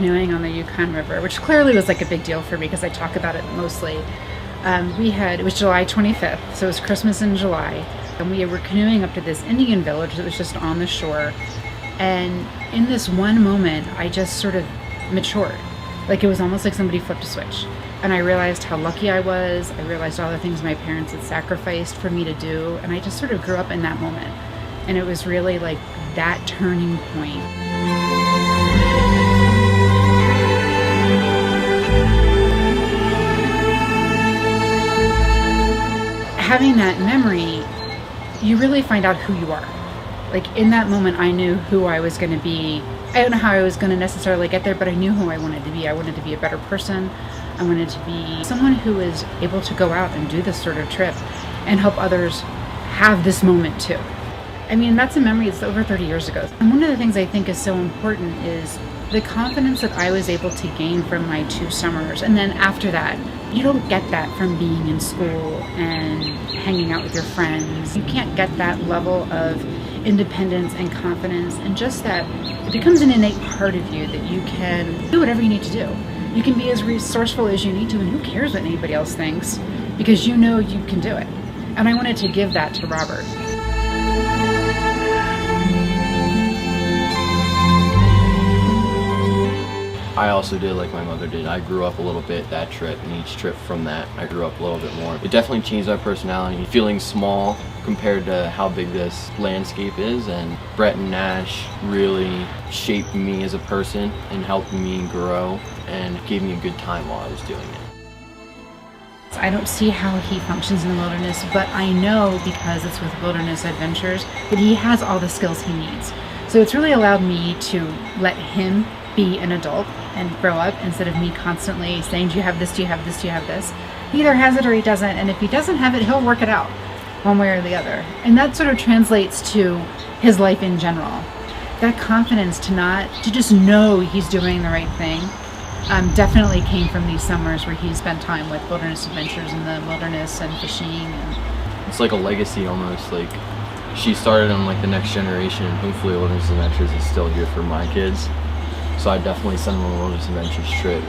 canoeing on the Yukon River, which clearly was like a big deal for me because I talk about it mostly. It was July 25th, so it was Christmas in July, and we were canoeing up to this Indian village that was just on the shore. And in this one moment, I just sort of matured. Like it was almost like somebody flipped a switch. And I realized how lucky I was. I realized all the things my parents had sacrificed for me to do. And I just sort of grew up in that moment. And it was really like that turning point. Having that memory, you really find out who you are. Like in that moment, I knew who I was going to be. I don't know how I was going to necessarily get there, but I knew who I wanted to be. I wanted to be a better person. I wanted to be someone who is able to go out and do this sort of trip and help others have this moment too. I mean, that's a memory that's over 30 years ago. And one of the things I think is so important is the confidence that I was able to gain from my 2 summers. And then after that, you don't get that from being in school and hanging out with your friends. You can't get that level of independence and confidence, and just that it becomes an innate part of you that you can do whatever you need to do. You can be as resourceful as you need to, and who cares what anybody else thinks, because you know you can do it. And I wanted to give that to Robert. I also did like my mother did. I grew up a little bit that trip, and each trip from that I grew up a little bit more. It definitely changed my personality, feeling small compared to how big this landscape is, and Brett and Nash really shaped me as a person and helped me grow and gave me a good time while I was doing it. I don't see how he functions in the wilderness, but I know because it's with Wilderness Adventures that he has all the skills he needs. So it's really allowed me to let him be an adult and grow up instead of me constantly saying, do you have this, do you have this, do you have this? He either has it or he doesn't, and if he doesn't have it, he'll work it out one way or the other. And that sort of translates to his life in general. That confidence to just know he's doing the right thing definitely came from these summers where he spent time with Wilderness Adventures in the wilderness and fishing. And it's like a legacy almost. Like she started on like the next generation, and hopefully Wilderness Adventures is still here for my kids. So I definitely send them on a Wilderness Adventures trip.